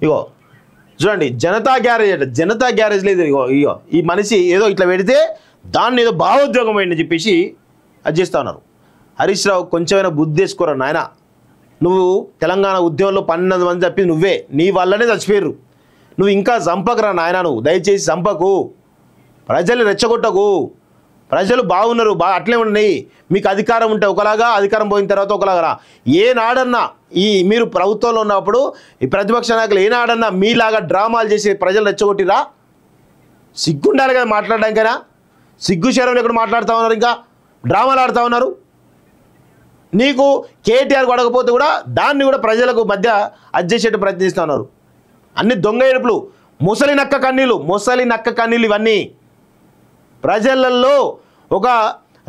ఇగో చూడండి, జనతా గ్యారేజ్ లేదు. ఇగో ఈ మనిషి ఏదో ఇట్లా పెడితే దాన్ని ఏదో భావోద్యోగం అయిందని చెప్పేసి అది చేస్తూ ఉన్నారు. హరీష్ రావు కొంచెమైనా బుద్ధి వేసుకోరా నాయన. నువ్వు తెలంగాణ ఉద్యమంలో 12 మంది తప్పి నువ్వే, నీ వల్లనే చచ్చిపోయారు. నువ్వు ఇంకా చంపకరా నాయన, నువ్వు దయచేసి చంపకు, ప్రజల్ని రెచ్చగొట్టకు. ప్రజలు బాగున్నారు, అట్లే ఉన్నాయి. మీకు అధికారం ఉంటే ఒకలాగా, అధికారం పోయిన తర్వాత ఒకలాగా. ఏనాడన్నా మీరు ప్రభుత్వంలో ఉన్నప్పుడు ఈ ప్రతిపక్ష నాయకులు ఏనాడన్నా మీలాగా డ్రామాలు చేసి ప్రజలు రెచ్చగొట్టిరా? సిగ్గుండాలి కదా మాట్లాడడానికైనా. సిగ్గు శరం లేకుండా మాట్లాడుతూ ఉన్నారు, ఇంకా డ్రామాలు ఆడుతూ ఉన్నారు. నీకు కేటీఆర్ కొడకపోతే కూడా దాన్ని కూడా ప్రజలకు మధ్య అడ్జస్ట్ ప్రయత్నిస్తూ ఉన్నారు. అన్ని దొంగ ఏడుపులు, ముసలి నక్క కన్నీళ్ళు ఇవన్నీ ప్రజలలో ఒక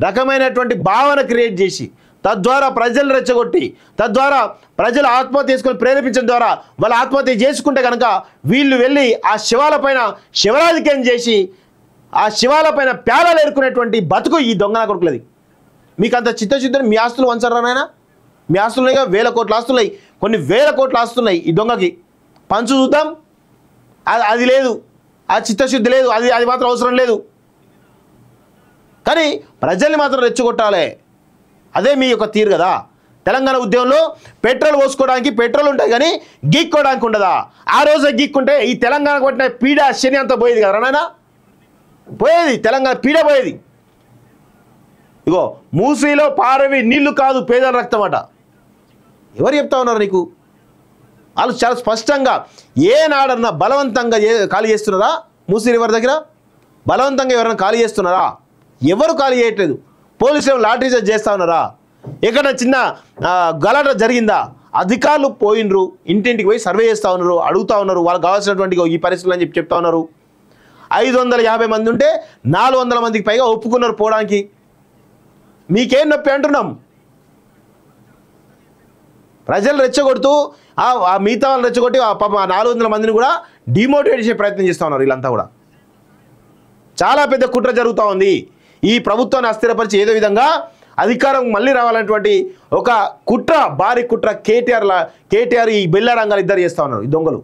రకమైనటువంటి భావన క్రియేట్ చేసి తద్వారా ప్రజలు రెచ్చగొట్టి తద్వారా ప్రజలు ఆత్మహత్య చేసుకొని ప్రేరేపించడం ద్వారా వాళ్ళు ఆత్మహత్య చేసుకుంటే కనుక వీళ్ళు వెళ్ళి ఆ శివాలపైన శివరాజకీయం చేసి ఆ శివాలపైన ప్యాలాలు ఏరుకునేటువంటి బతుకు ఈ దొంగ కొడుకులది. మీకు అంత చిత్తశుద్ధిని మీ ఆస్తులు వంచరా నాయన? మీ ఆస్తులున్నాయిగా, 1000 కోట్ల ఆస్తున్నాయి, కొన్ని 1000 కోట్ల ఆస్తున్నాయి ఈ దొంగకి. పంచు చూద్దాం. అది లేదు, ఆ చిత్తశుద్ధి లేదు, అది మాత్రం అవసరం లేదు. కానీ ప్రజల్ని మాత్రం రెచ్చగొట్టాలి. అదే మీ యొక్క తీరు కదా. తెలంగాణ ఉద్యమంలో పెట్రోల్ పోసుకోవడానికి పెట్రోల్ ఉంటాయి కానీ గీక్కోవడానికి ఉండదా? ఆ రోజే గీక్కుంటే ఈ తెలంగాణ కొట్టిన పీడ శని అంతా పోయేది కదా నాయన, పోయేది. తెలంగాణ పీడ పోయేది. ఇగో మూసీలో పారవి నీళ్లు కాదు పేదల రక్తం అట. ఎవరు చెప్తా ఉన్నారు నీకు? వాళ్ళు చాలా స్పష్టంగా ఏనాడన్నా బలవంతంగా ఖాళీ చేస్తున్నారా? మూసీ రివర్ దగ్గర బలవంతంగా ఎవరైనా ఖాళీ చేస్తున్నారా? ఎవరు ఖాళీ చేయట్లేదు. పోలీసులు లాఠీ చార్జ్ చేస్తూ ఉన్నారా? ఎక్కడ చిన్న గలాట జరిగిందా? అధికారులు పోయినరు, ఇంటింటికి పోయి సర్వే చేస్తూ ఉన్నారు, అడుగుతూ ఉన్నారు వాళ్ళకి కావాల్సినటువంటి ఈ పరిస్థితులు అని చెప్తా ఉన్నారు. 550 మంది ఉంటే 400 మందికి పైగా ఒప్పుకున్నారు పోవడానికి. మీకేం నొప్పి అంటున్నాం? ప్రజలు రెచ్చగొడుతూ ఆ మిగతా వాళ్ళు రెచ్చగొట్టి పాపం 400 మందిని కూడా డిమోటివేట్ చేసే ప్రయత్నం చేస్తూ ఉన్నారు. వీళ్ళంతా కూడా చాలా పెద్ద కుట్ర జరుగుతూ ఉంది. ఈ ప్రభుత్వాన్ని అస్థిరపరిచి ఏదో విధంగా అధికారం మళ్ళీ రావాలనేటువంటి ఒక కుట్ర, భారీ కుట్ర కేటీఆర్ ఈ బెల్లారంగాలు ఇద్దరు చేస్తూ ఉన్నారు ఈ దొంగలు.